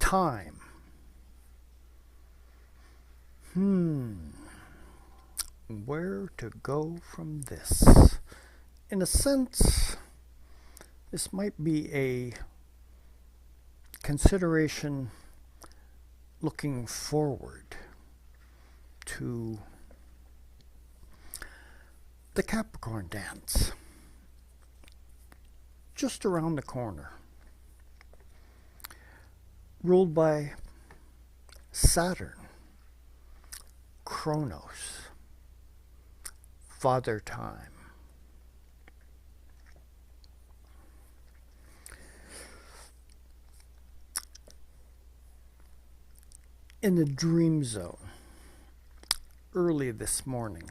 time. Where to go from this? In a sense, this might be a consideration looking forward to the Capricorn dance just around the corner, ruled by Saturn, Kronos, Father Time. In the dream zone, early this morning,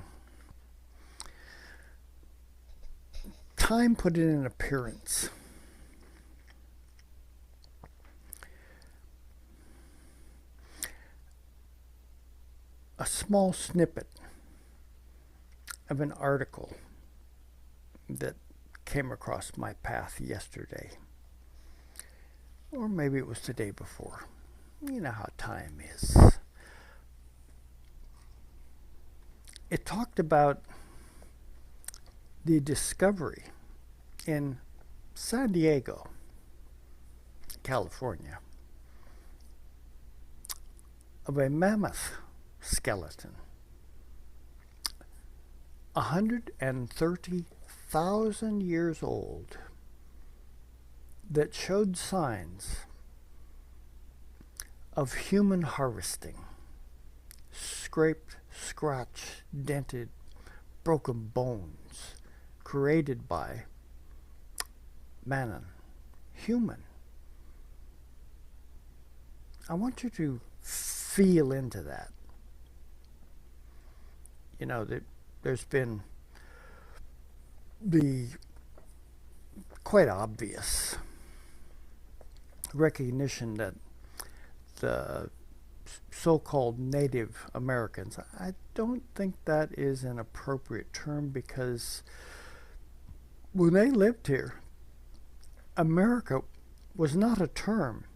time put in an appearance. A small snippet of an article that came across my path yesterday, or maybe it was the day before. You know how time is. It talked about the discovery in San Diego, California, of a mammoth skeleton, 130,000 years old, that showed signs of human harvesting. Scraped, scratched, dented, broken bones created by man, human. I want you to feel into that. You know, there's been the quite obvious recognition that the so-called Native Americans, I don't think that is an appropriate term, because when they lived here, America was not a term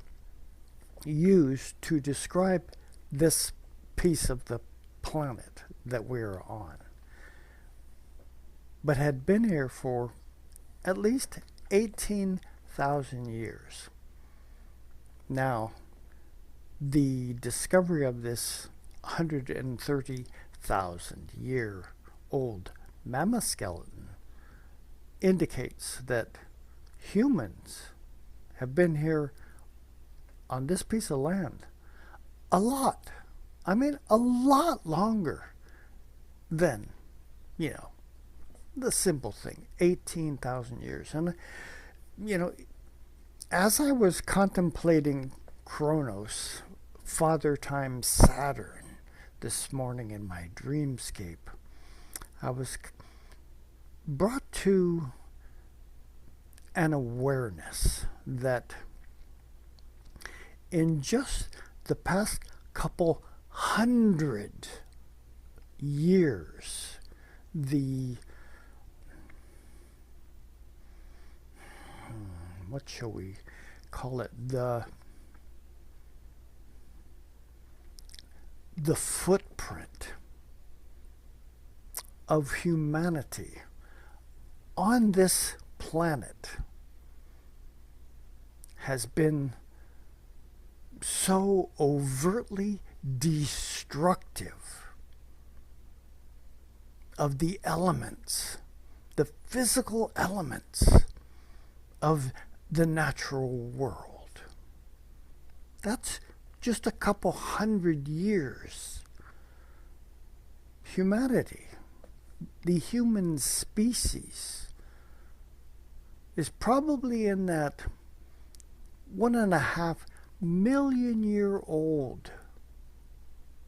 used to describe this piece of the planet that we're on, but had been here for at least 18,000 years. Now, the discovery of this 130,000 year old mammoth skeleton indicates that humans have been here on this piece of land a lot. I mean, a lot longer than, the simple thing, 18,000 years. And, as I was contemplating Kronos, Father Time, Saturn, this morning in my dreamscape, I was brought to an awareness that in just the past couple hundred years, what shall we call it, the footprint of humanity on this planet has been so overtly destructive of the elements, the physical elements of the natural world. That's just a couple hundred years. Humanity, the human species, is probably in that 1.5 million year old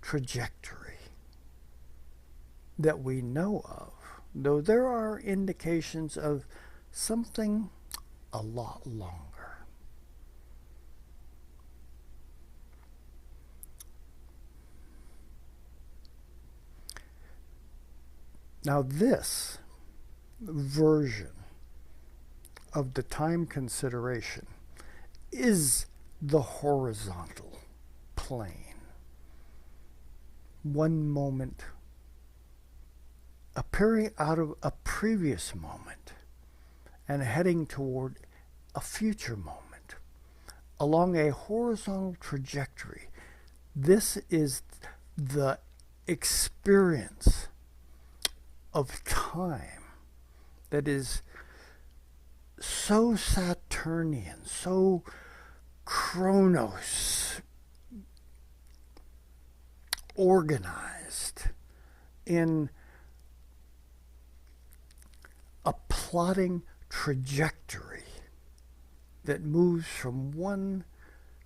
trajectory that we know of, though there are indications of something a lot longer. Now, this version of the time consideration is the horizontal plane. One moment appearing out of a previous moment and heading toward a future moment along a horizontal trajectory. This is the experience of time that is so Saturnian, so Chronos organized in a plotting trajectory that moves from one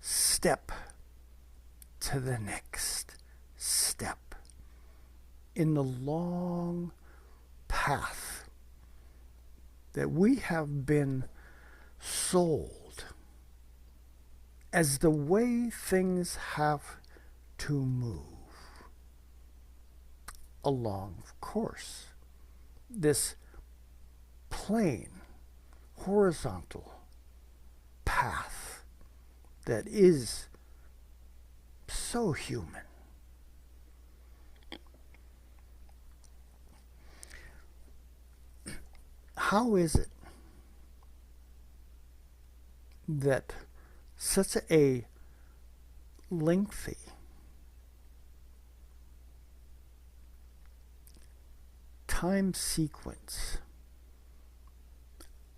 step to the next step in the long path that we have been sold as the way things have to move along, of course, this plain, horizontal path that is so human. How is it that such a lengthy time sequence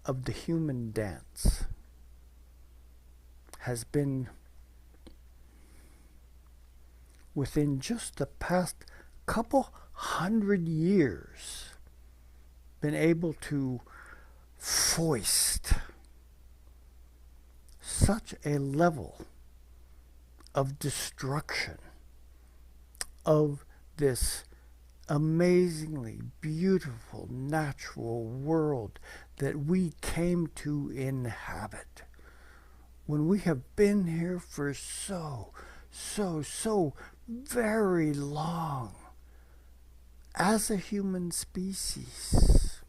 of the human dance has been within just the past couple hundred years been able to foist such a level of destruction of this amazingly beautiful natural world that we came to inhabit when we have been here for so very long as a human species.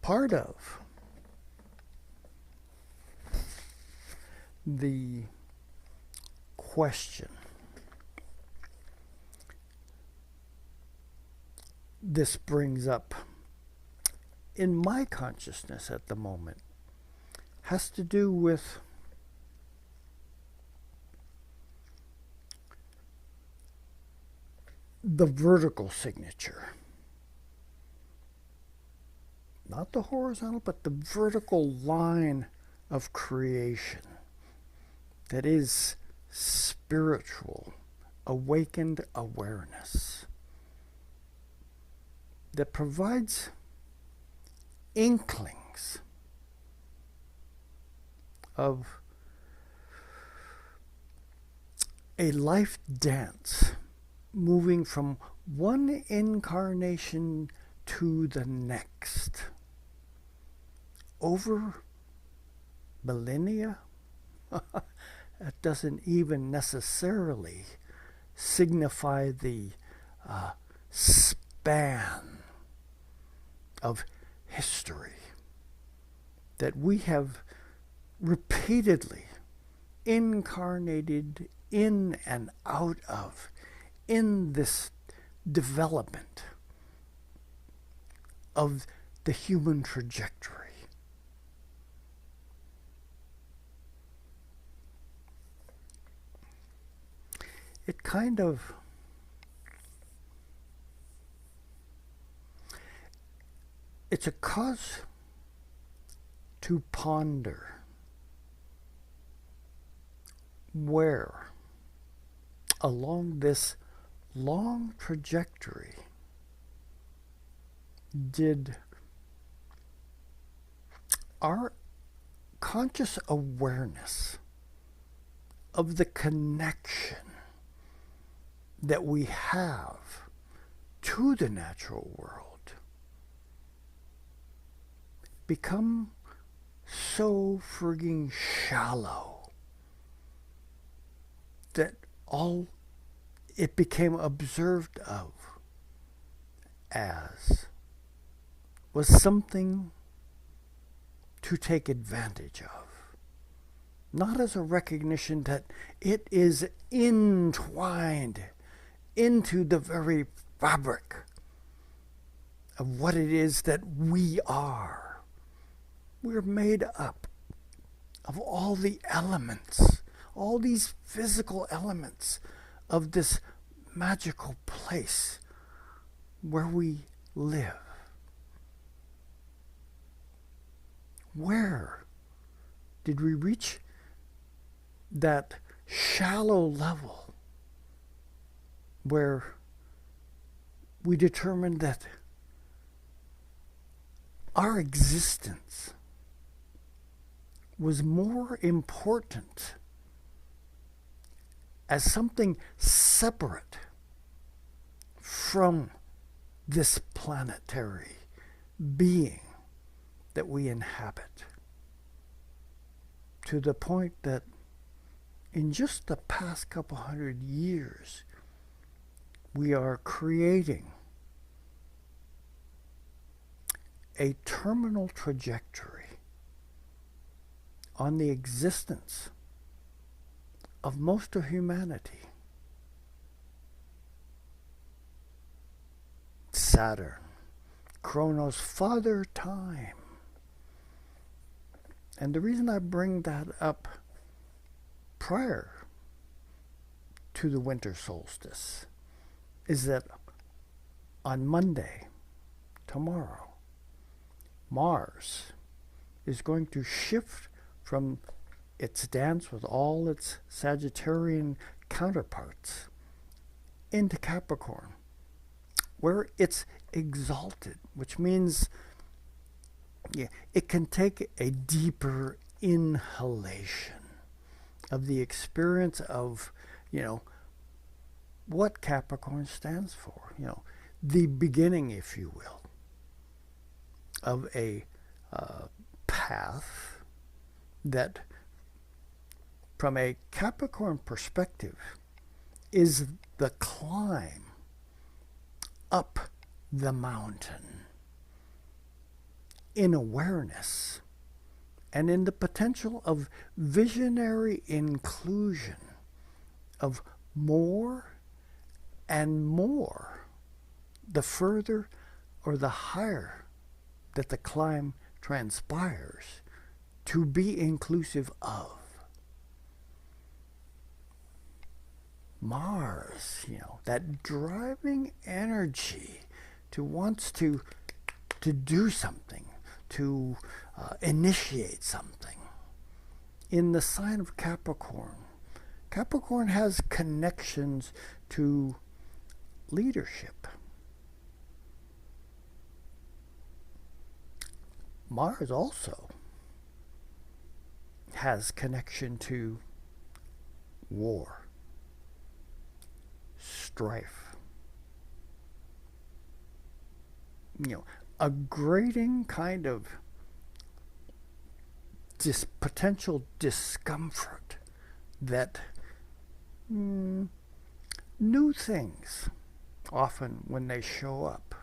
Part of the question this brings up in my consciousness at the moment has to do with the vertical signature. Not the horizontal, but the vertical line of creation that is spiritual, awakened awareness that provides inklings of a life dance moving from one incarnation to the next over millennia. That doesn't even necessarily signify the span of history that we have repeatedly incarnated in and out of in this development of the human trajectory. It kind of it's a cause to ponder where along this long trajectory did our conscious awareness of the connection that we have to the natural world become so frigging shallow that all it became observed of as was something to take advantage of, not as a recognition that it is entwined into the very fabric of what it is that we are. We're made up of all the elements, all these physical elements of this magical place where we live. Where did we reach that shallow level where we determined that our existence was more important as something separate from this planetary being that we inhabit, to the point that in just the past couple 100 years, we are creating a terminal trajectory on the existence of most of humanity. Saturn, Chronos, Father Time. And the reason I bring that up prior to the winter solstice is that on Monday, tomorrow, Mars is going to shift from its dance with all its Sagittarian counterparts into Capricorn, where it's exalted, which means it can take a deeper inhalation of the experience of, what Capricorn stands for, the beginning, if you will, of a path that, from a Capricorn perspective, is the climb up the mountain in awareness and in the potential of visionary inclusion of more and more the further or the higher that the climb transpires to be inclusive of. Mars, that driving energy wants to do something, to initiate something. In the sign of Capricorn, Capricorn has connections to leadership. Mars also has connection to war, strife, a grating kind of potential discomfort that new things, often when they show up,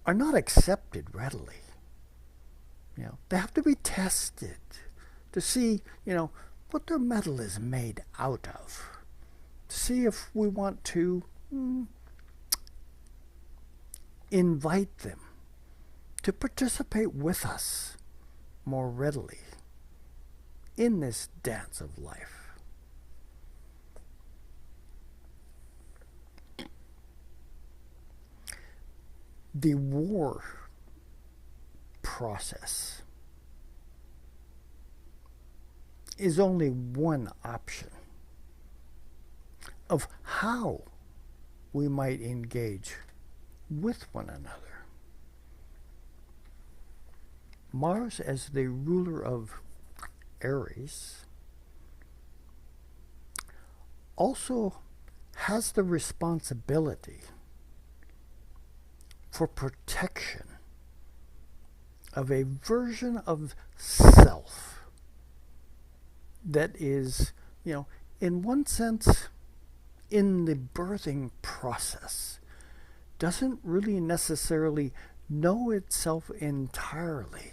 are not accepted readily. They have to be tested to see, what their metal is made out of. To see if we want to invite them to participate with us more readily in this dance of life. The war process is only one option of how we might engage with one another. Mars, as the ruler of Aries, also has the responsibility for protection of a version of self that is, in one sense, in the birthing process, doesn't really necessarily know itself entirely.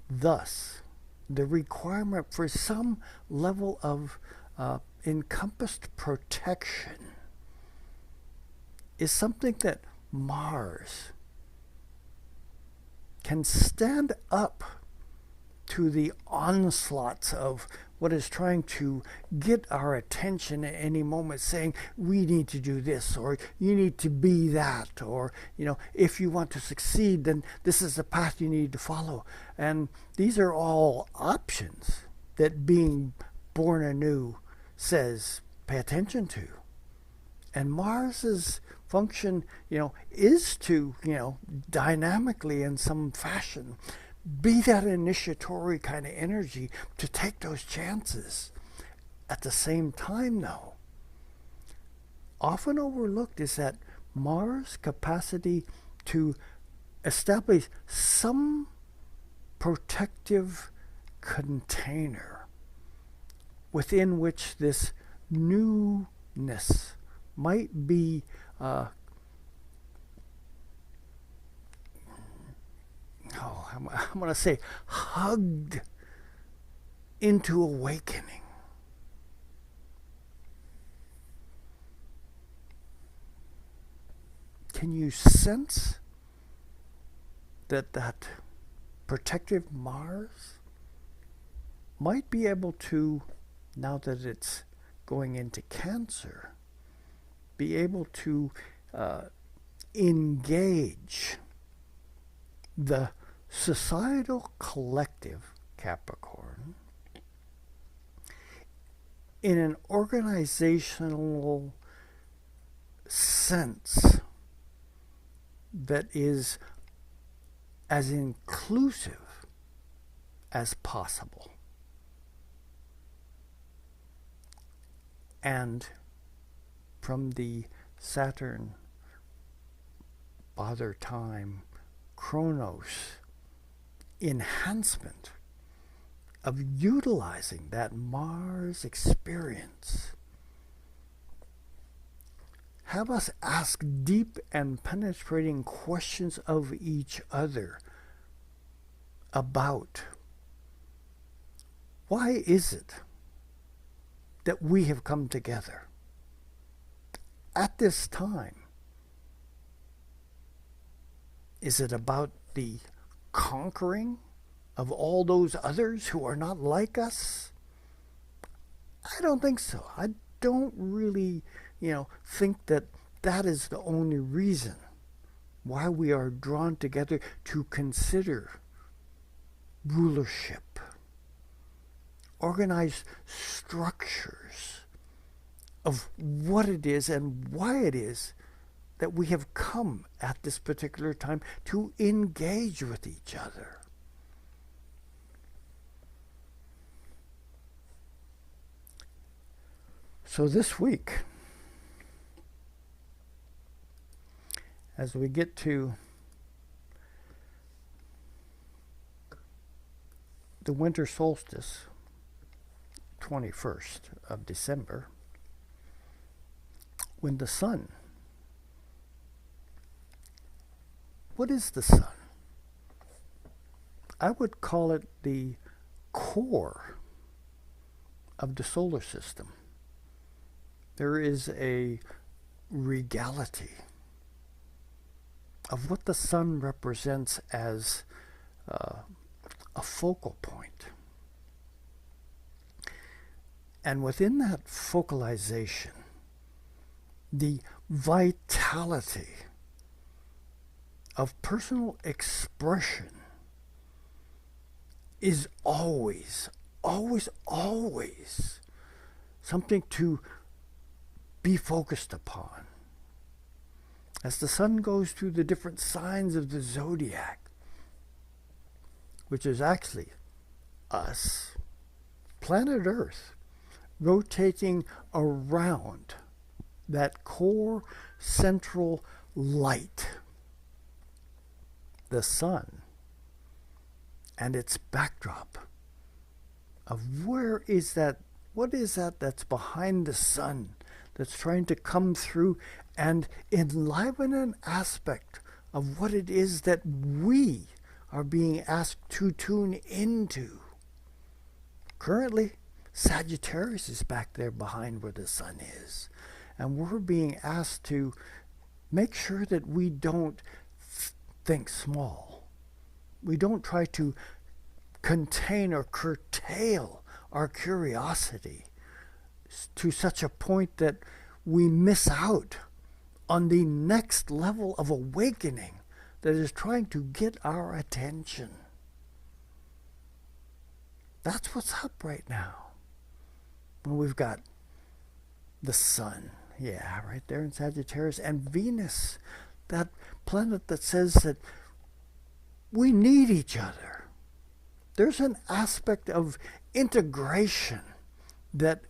Thus, the requirement for some level of encompassed protection is something that Mars can stand up to the onslaughts of what is trying to get our attention at any moment, saying we need to do this, or you need to be that, or if you want to succeed, then this is the path you need to follow. And these are all options that being born anew says pay attention to. And Mars's function, is to, dynamically in some fashion be that initiatory kind of energy to take those chances. At the same time, though, often overlooked is that Mars' capacity to establish some protective container within which this newness might be I'm going to say hugged into awakening. Can you sense that protective Mars might be able to, now that it's going into Cancer, be able to engage the societal collective Capricorn in an organizational sense that is as inclusive as possible. And from the Saturn Father Time Chronos enhancement of utilizing that Mars experience, have us ask deep and penetrating questions of each other about why is it that we have come together at this time. Is it about the conquering of all those others who are not like us? I don't think so. I don't really, think that that is the only reason why we are drawn together to consider rulership, organized structures of what it is and why it is that we have come at this particular time to engage with each other. So this week, as we get to the winter solstice, 21st of December, when the sun, what is the sun? I would call it the core of the solar system. There is a regality of what the sun represents as a focal point. And within that focalization, the vitality of personal expression is always, always, always something to be focused upon. As the sun goes through the different signs of the zodiac, which is actually us, planet Earth, rotating around that core central light, the sun, and its backdrop of what is that that's behind the sun that's trying to come through and enliven an aspect of what it is that we are being asked to tune into. Currently, Sagittarius is back there behind where the sun is. And we're being asked to make sure that we don't think small. We don't try to contain or curtail our curiosity to such a point that we miss out on the next level of awakening that is trying to get our attention. That's what's up right now. Well, we've got the sun, yeah, right there in Sagittarius, and Venus, that planet that says that we need each other. There's an aspect of integration that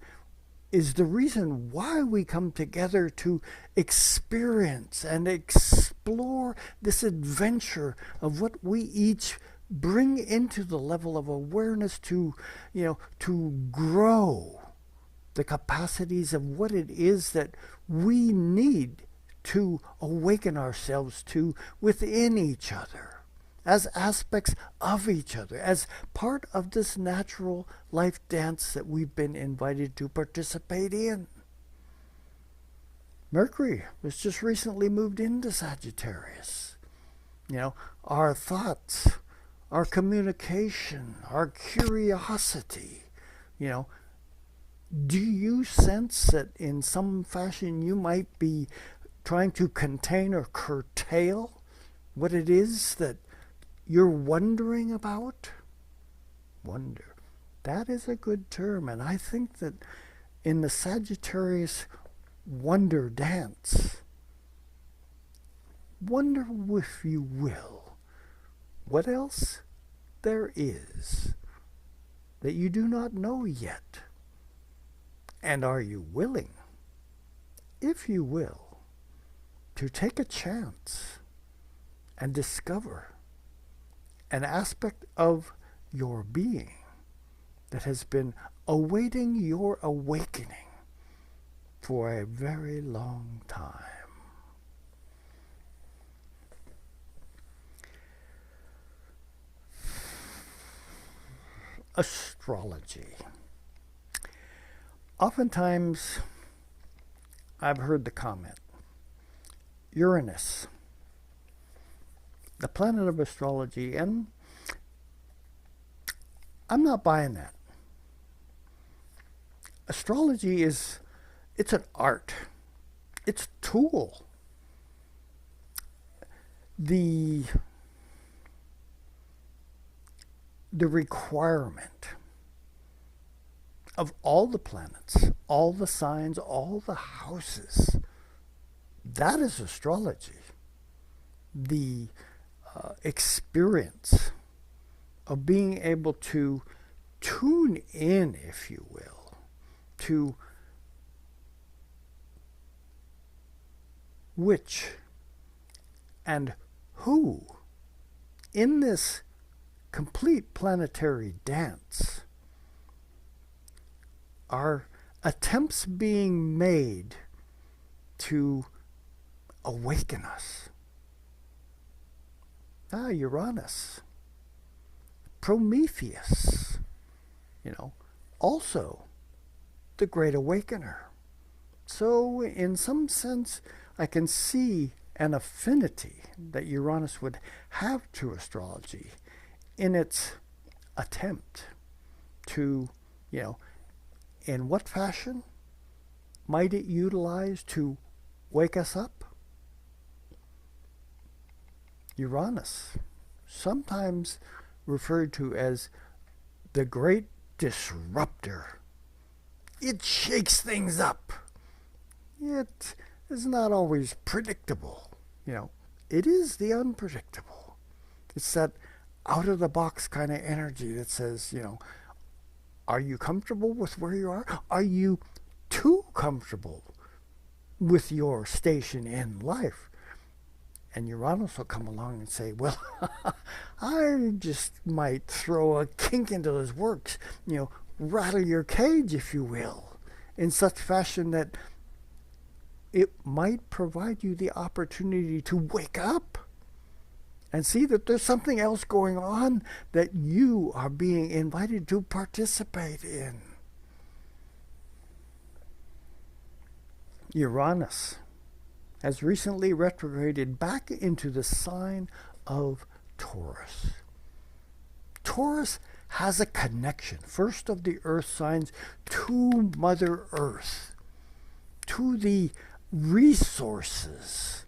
is the reason why we come together to experience and explore this adventure of what we each bring into the level of awareness to, to grow the capacities of what it is that we need to awaken ourselves to within each other, as aspects of each other, as part of this natural life dance that we've been invited to participate in. Mercury was just recently moved into Sagittarius. Our thoughts, our communication, our curiosity, do you sense that in some fashion you might be trying to contain or curtail what it is that you're wondering about? Wonder. That is a good term. And I think that in the Sagittarius wonder dance, wonder, if you will, what else there is that you do not know yet. And are you willing, if you will, to take a chance and discover an aspect of your being that has been awaiting your awakening for a very long time? Astrology. Oftentimes, I've heard the comment, Uranus, the planet of astrology, and I'm not buying that. Astrology it's an art. It's a tool. The requirement of all the planets, all the signs, all the houses, that is astrology. The experience of being able to tune in, if you will, to which and who in this complete planetary dance are attempts being made to awaken us. Uranus, Prometheus, also the Great Awakener. So in some sense, I can see an affinity that Uranus would have to astrology in its attempt to, in what fashion might it utilize to wake us up? Uranus, sometimes referred to as the great disruptor. It shakes things up. It is not always predictable. It is the unpredictable. It's that out of the box kind of energy that says, are you comfortable with where you are? Are you too comfortable with your station in life? And Uranus will come along and say, well, I just might throw a kink into those works, rattle your cage, if you will, in such fashion that it might provide you the opportunity to wake up and see that there's something else going on that you are being invited to participate in. Uranus has recently retrograded back into the sign of Taurus. Taurus has a connection, first of the earth signs, to Mother Earth, to the resources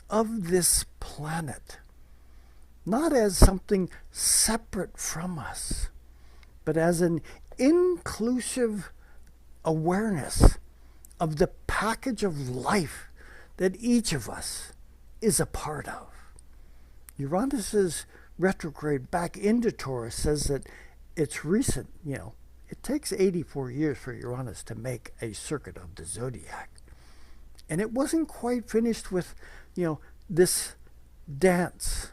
of this planet, not as something separate from us, but as an inclusive awareness of the package of life that each of us is a part of. Uranus's retrograde back into Taurus says that it's recent, it takes 84 years for Uranus to make a circuit of the zodiac. And it wasn't quite finished with, this dance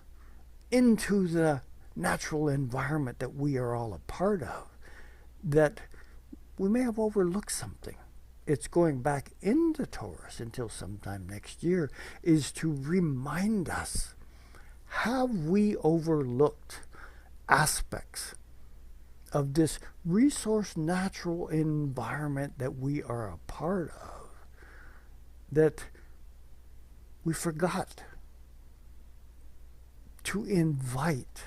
into the natural environment that we are all a part of, that we may have overlooked something. It's going back into Taurus until sometime next year, is to remind us, have we overlooked aspects of this resource natural environment that we are a part of, that we forgot to invite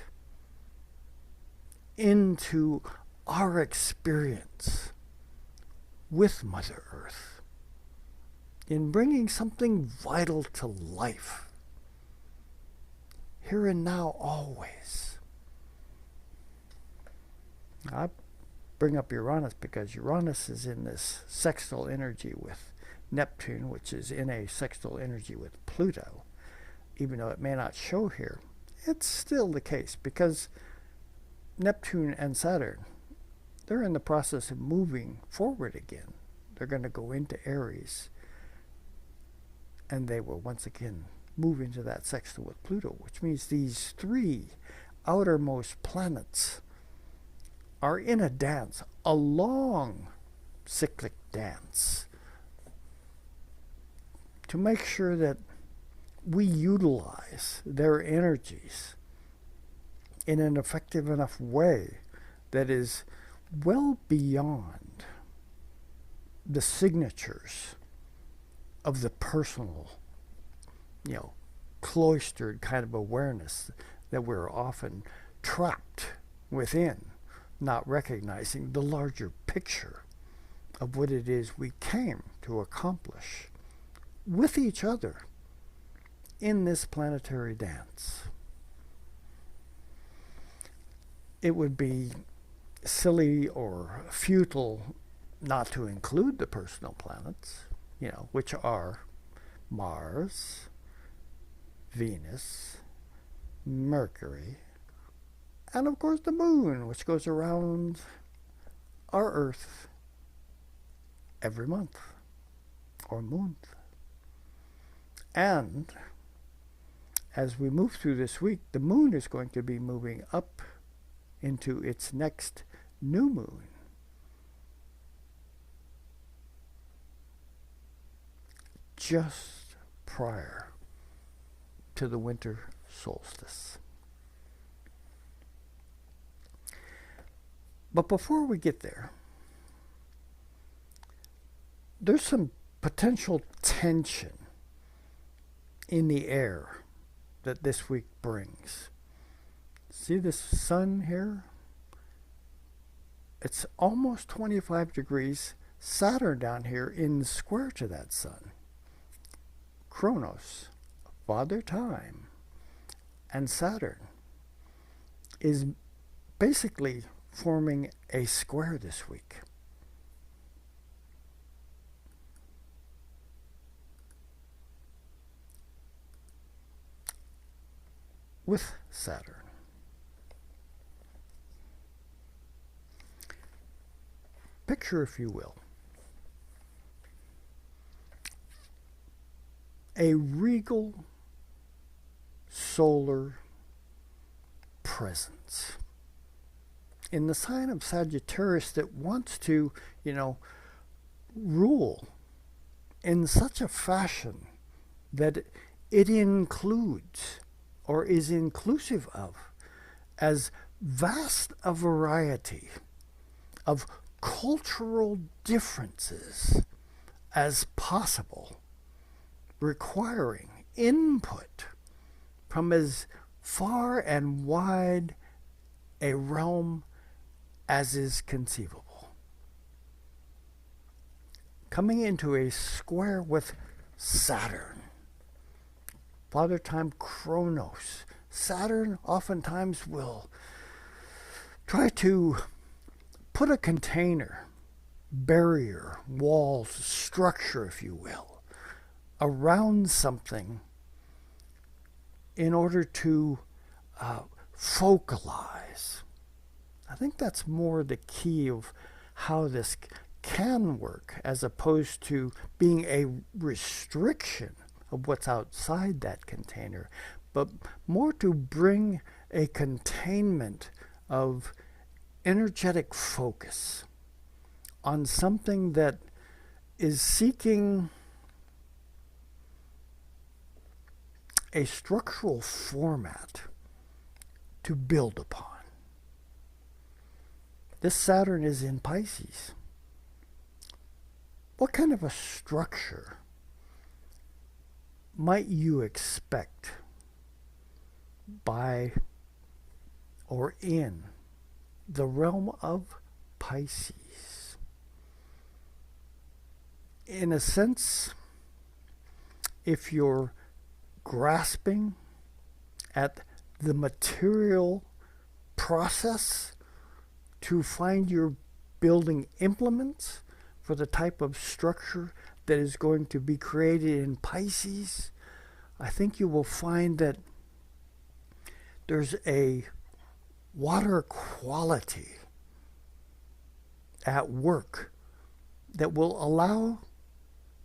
into our experience with Mother Earth, in bringing something vital to life, here and now, always. I bring up Uranus because Uranus is in this sextile energy with Neptune, which is in a sextile energy with Pluto. Even though it may not show here, it's still the case, because Neptune and Saturn, they're in the process of moving forward again. They're going to go into Aries, and they will once again move into that sextile with Pluto, which means these three outermost planets are in a dance, a long cyclic dance, to make sure that we utilize their energies in an effective enough way that is well beyond the signatures of the personal, cloistered kind of awareness that we're often trapped within, not recognizing the larger picture of what it is we came to accomplish with each other in this planetary dance. It would be silly or futile not to include the personal planets, which are Mars, Venus, Mercury, and of course the moon, which goes around our Earth every month or month. And as we move through this week, the moon is going to be moving up into its next new moon. Just prior to the winter solstice. But before we get there, there's some potential tension in the air that this week brings. See this sun here? It's almost 25 degrees. Saturn down here in square to that sun. Kronos, Father Time, and Saturn is basically forming a square this week. With Saturn. Picture, if you will, a regal solar presence in the sign of Sagittarius that wants to, rule in such a fashion that it includes or is inclusive of as vast a variety of cultural differences as possible, requiring input from as far and wide a realm as is conceivable. Coming into a square with Saturn, Father Time Chronos, Saturn oftentimes will try to put a container, barrier, walls, structure, if you will, around something in order to focalize. I think that's more the key of how this can work, as opposed to being a restriction of what's outside that container, but more to bring a containment of energetic focus on something that is seeking a structural format to build upon. This Saturn is in Pisces. What kind of a structure might you expect by or in the realm of Pisces? In a sense, if you're grasping at the material process to find your building implements for the type of structure that is going to be created in Pisces, I think you will find that there's a water quality at work that will allow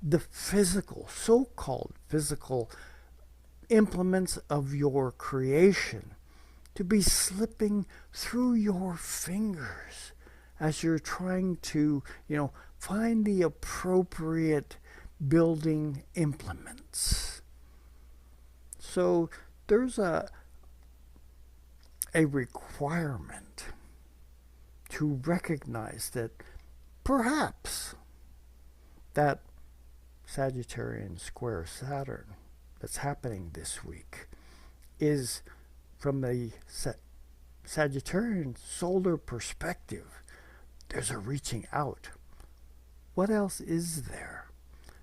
the physical, so-called physical implements of your creation to be slipping through your fingers as you're trying to, find the appropriate building implements. So there's a requirement to recognize that perhaps that Sagittarian square Saturn that's happening this week is, from the Sagittarian solar perspective, there's a reaching out. What else is there?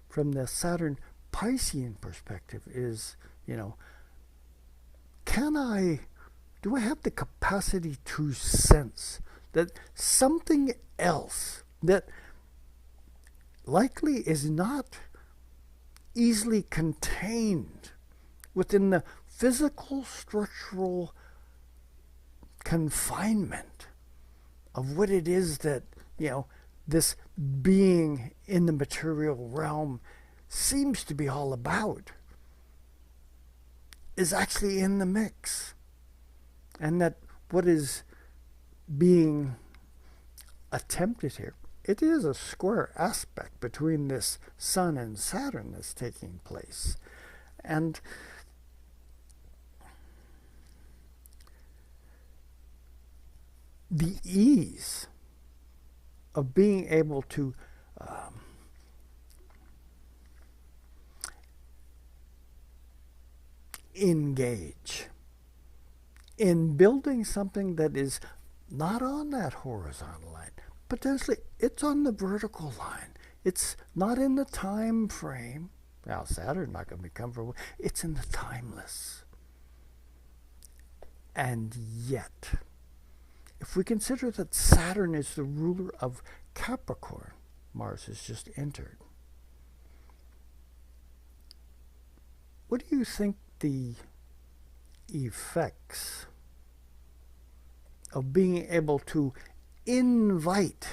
From the Saturn Piscean perspective is, do I have the capacity to sense that something else that likely is not easily contained within the physical structural confinement of what it is that, this being in the material realm seems to be all about, is actually in the mix. And that what is being attempted here, it is a square aspect between this Sun and Saturn that's taking place. And the ease of being able to engage in building something that is not on that horizontal line. Potentially, it's on the vertical line. It's not in the time frame. Now, Saturn's not going to be comfortable. It's in the timeless. And yet, if we consider that Saturn is the ruler of Capricorn, Mars has just entered. What do you think the effects of being able to invite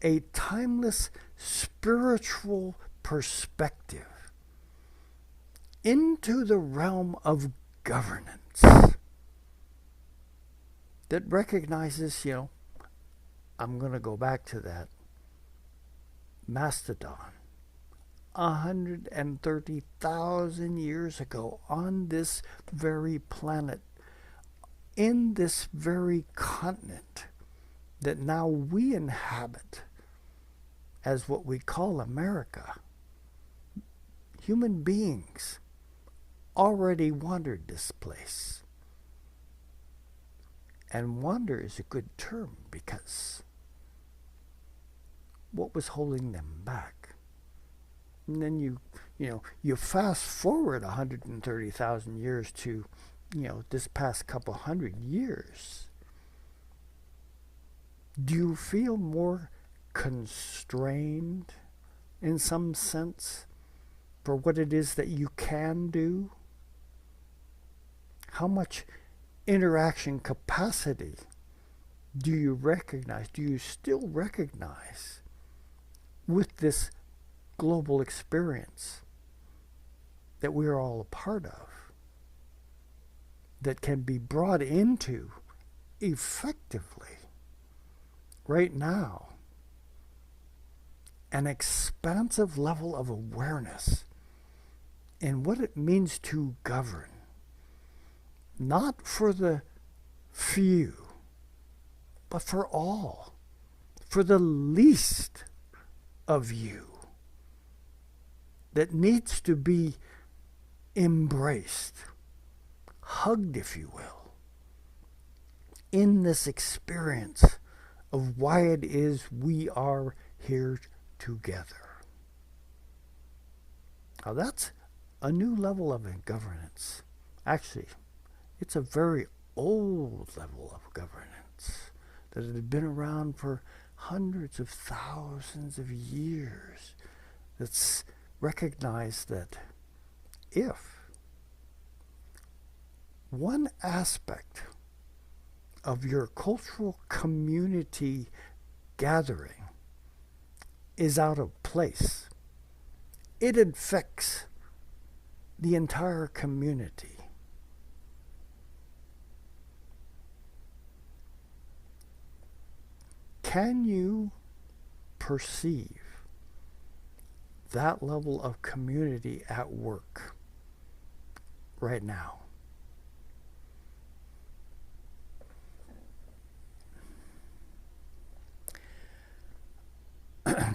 a timeless spiritual perspective into the realm of governance that recognizes, I'm going to go back to that mastodon 130,000 years ago on this very planet, in this very continent that now we inhabit as what we call America. Human beings already wandered this place. And wander is a good term because what was holding them back? And then you fast forward 130,000 years to, this past couple hundred years. Do you feel more constrained in some sense for what it is that you can do? How much interaction capacity do you recognize? Do you still recognize with this global experience that we are all a part of, that can be brought into effectively right now an expansive level of awareness in what it means to govern, not for the few, but for all, for the least of you that needs to be embraced, hugged, if you will, in this experience of why it is we are here together. Now that's a new level of governance. Actually, it's a very old level of governance that had been around for hundreds of thousands of years. That's recognized that if one aspect of your cultural community gathering is out of place, it infects the entire community. Can you perceive that level of community at work right now?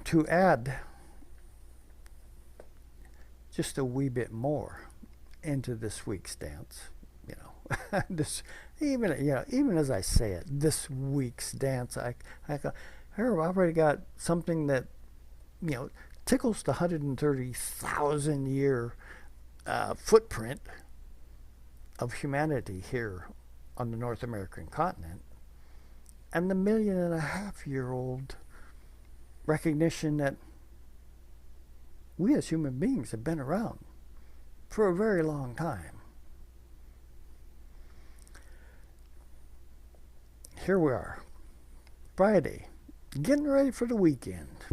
To add just a wee bit more into this week's dance, this even as I say it, this week's dance, I already got something that tickles the 130,000 year footprint of humanity here on the North American continent, and the 1.5-million-year-old recognition that we as human beings have been around for a very long time. Here we are, Friday, getting ready for the weekend.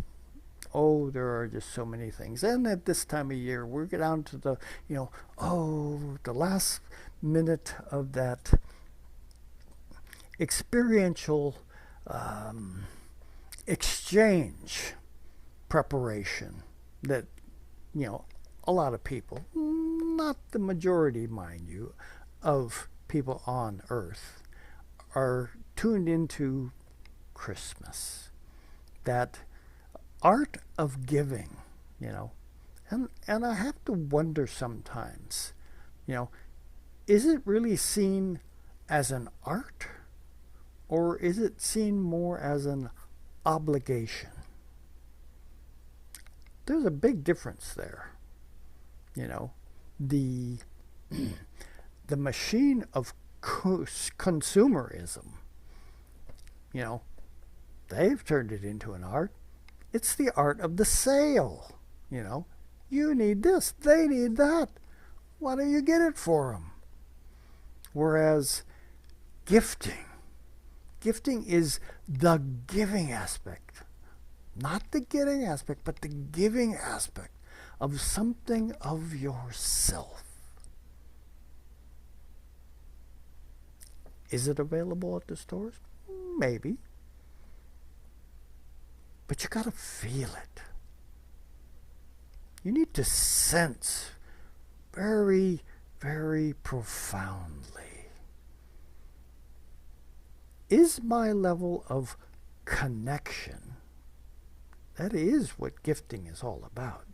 Oh, there are just so many things. And at this time of year, we're down to the, the last minute of that experiential exchange preparation that, a lot of people, not the majority, mind you, of people on Earth are tuned into Christmas. That art of giving, and I have to wonder sometimes, is it really seen as an art, or is it seen more as an obligation? There's a big difference there. The machine of consumerism, they've turned it into an art. It's the art of the sale. You need this, they need that. Why don't you get it for them? Whereas gifting is the giving aspect. Not the getting aspect, but the giving aspect of something of yourself. Is it available at the stores? Maybe. But you gotta feel it. You need to sense very, very profoundly. Is my level of connection, that is what gifting is all about,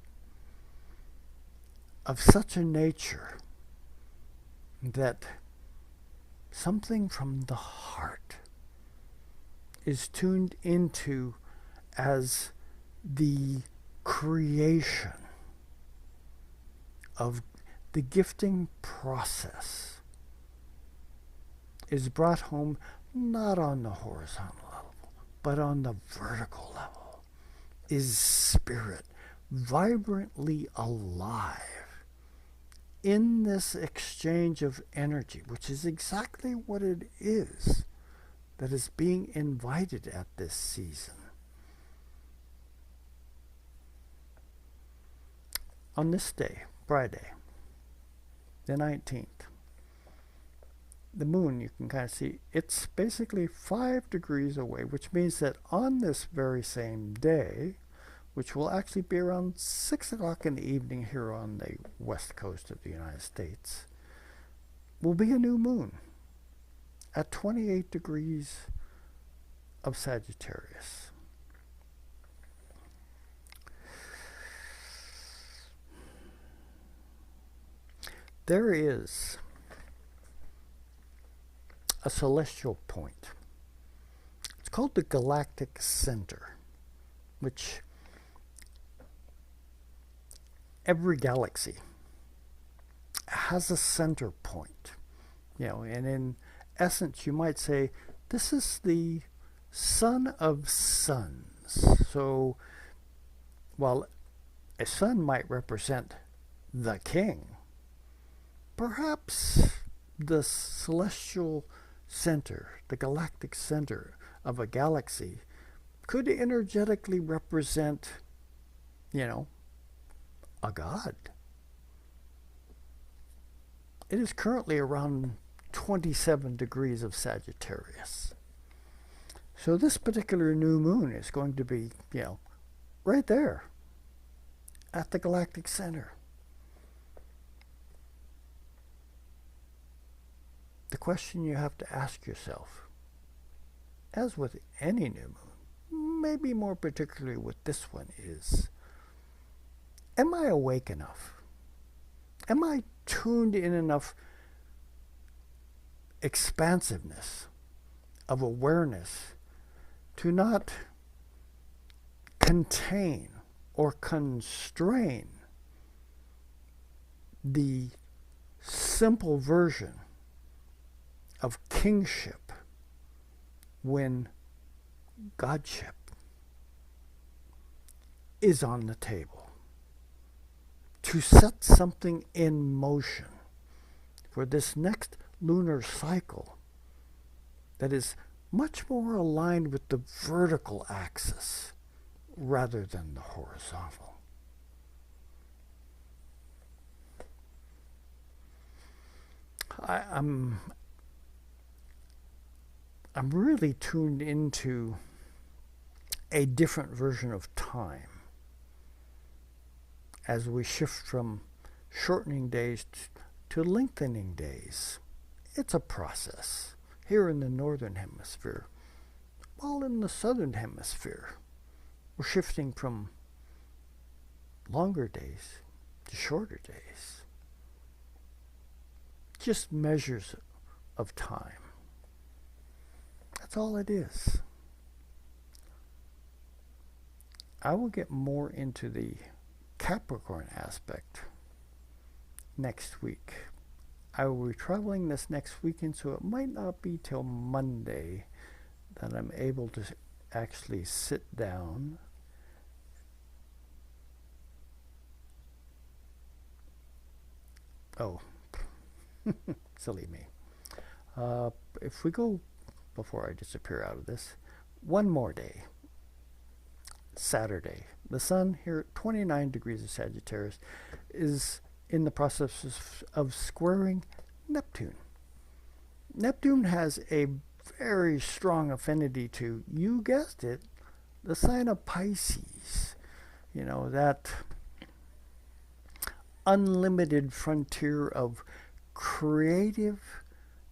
of such a nature that something from the heart is tuned into as the creation of the gifting process is brought home not on the horizontal level, but on the vertical level. Is spirit vibrantly alive in this exchange of energy, which is exactly what it is that is being invited at this season. On this day, Friday, the 19th, the moon, you can kind of see, it's basically 5 degrees away, which means that on this very same day, which will actually be around 6 o'clock in the evening here on the west coast of the United States, will be a new moon at 28 degrees of Sagittarius. There is a celestial point. It's called the galactic center, which every galaxy has a center point. And in essence, you might say this is the sun of suns. So while a sun might represent the king, perhaps the celestial center, the galactic center of a galaxy, could energetically represent, a god. It is currently around 27 degrees of Sagittarius. So this particular new moon is going to be, right there at the galactic center. The question you have to ask yourself, as with any new moon, maybe more particularly with this one, is, am I awake enough? Am I tuned in enough expansiveness of awareness to not contain or constrain the simple version of kingship when godship is on the table? To set something in motion for this next lunar cycle that is much more aligned with the vertical axis rather than the horizontal. I'm really tuned into a different version of time as we shift from shortening days to lengthening days. It's a process here in the northern hemisphere. While in the southern hemisphere, we're shifting from longer days to shorter days. Just measures of time. That's all it is. I will get more into the Capricorn aspect next week. I will be traveling this next weekend, so it might not be till Monday that I'm able to actually sit down silly me. If we go, before I disappear out of this, one more day, Saturday, the sun here at 29 degrees of Sagittarius is in the process of squaring Neptune. Neptune has a very strong affinity to, you guessed it, the sign of Pisces. That unlimited frontier of creative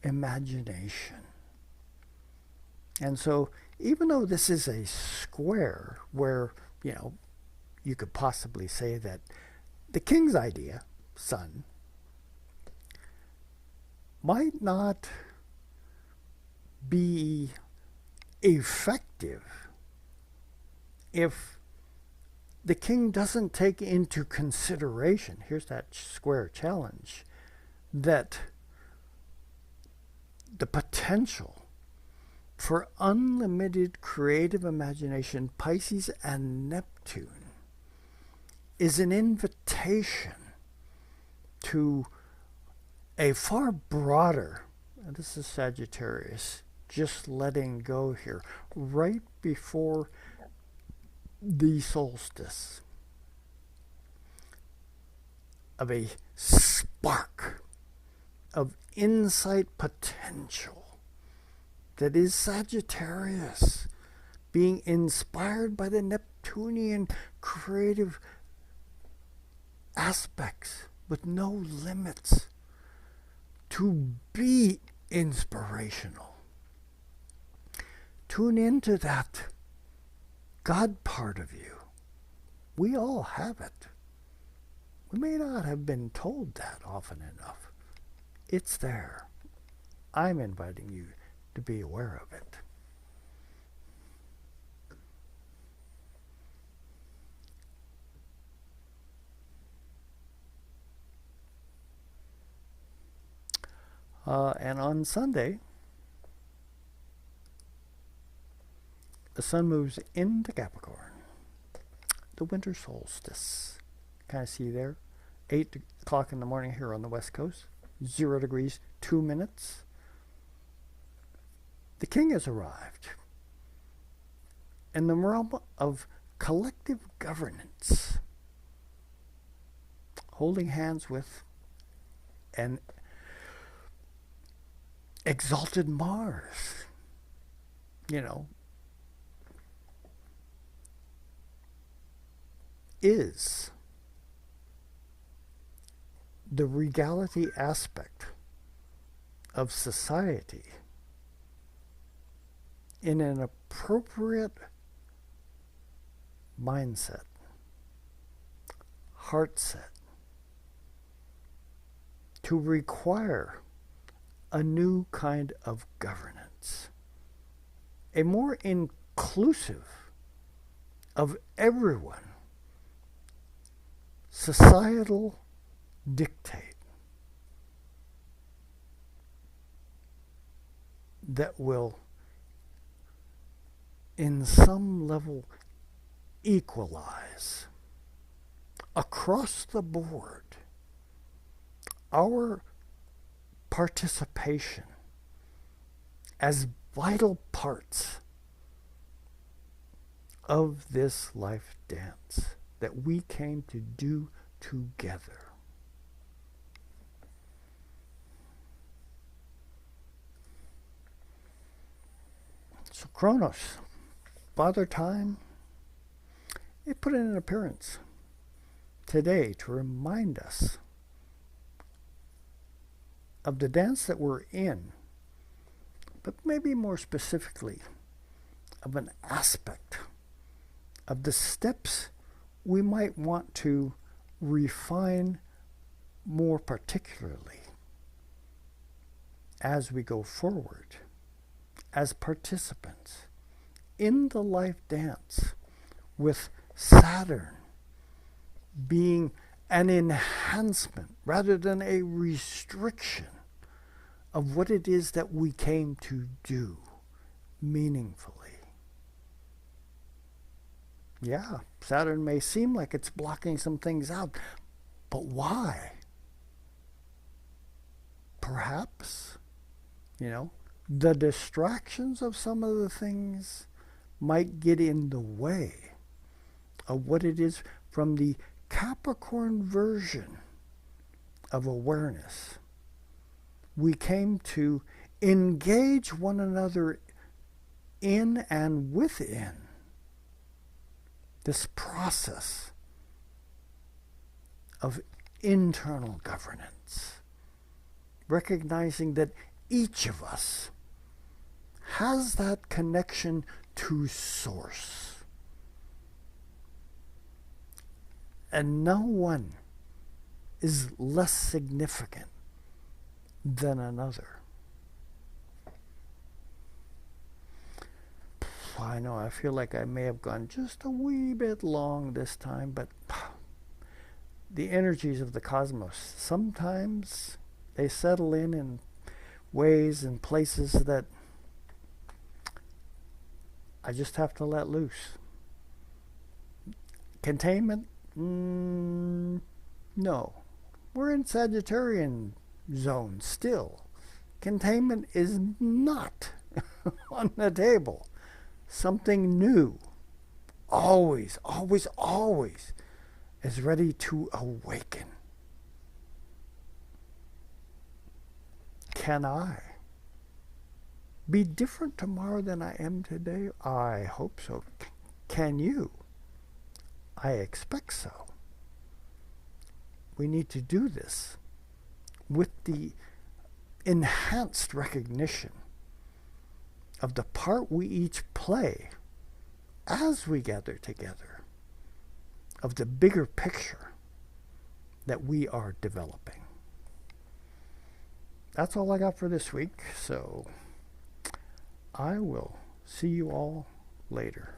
imagination. And so, even though this is a square where, you could possibly say that the king's idea, sun, might not be effective if the king doesn't take into consideration, here's that square challenge, that the potential for unlimited creative imagination, Pisces and Neptune, is an invitation to a far broader, and this is Sagittarius, just letting go here, right before the solstice, of a spark of insight potential that is Sagittarius, being inspired by the Neptunian creative aspects with no limits, to be inspirational. Tune into that God part of you. We all have it. We may not have been told that often enough. It's there. I'm inviting you to be aware of it. And on Sunday, the sun moves into Capricorn, the winter solstice. Kind of see there, 8 o'clock in the morning here on the West Coast, 0 degrees, 2 minutes. The king has arrived in the realm of collective governance, holding hands with an exalted Mars, is the regality aspect of society in an appropriate mindset, heart set, to require a new kind of governance, a more inclusive of everyone societal dictate that will, in some level, equalize across the board our participation as vital parts of this life dance that we came to do together. So Kronos, Father Time, it put in an appearance today to remind us of the dance that we're in, but maybe more specifically of an aspect of the steps we might want to refine more particularly as we go forward as participants in the life dance, with Saturn being an enhancement rather than a restriction of what it is that we came to do meaningfully. Yeah, Saturn may seem like it's blocking some things out, but why? Perhaps, the distractions of some of the things might get in the way of what it is from the Capricorn version of awareness. We came to engage one another in and within this process of internal governance, recognizing that each of us has that connection to Source. And no one is less significant than another. I know, I feel like I may have gone just a wee bit long this time, but the energies of the cosmos, sometimes they settle in ways and places that I just have to let loose. Containment? No. We're in Sagittarian zone still. Containment is not on the table. Something new, always, always, always is ready to awaken. Can I be different tomorrow than I am today? I hope so. Can you? I expect so. We need to do this with the enhanced recognition of the part we each play as we gather together, of the bigger picture that we are developing. That's all I got for this week, so I will see you all later.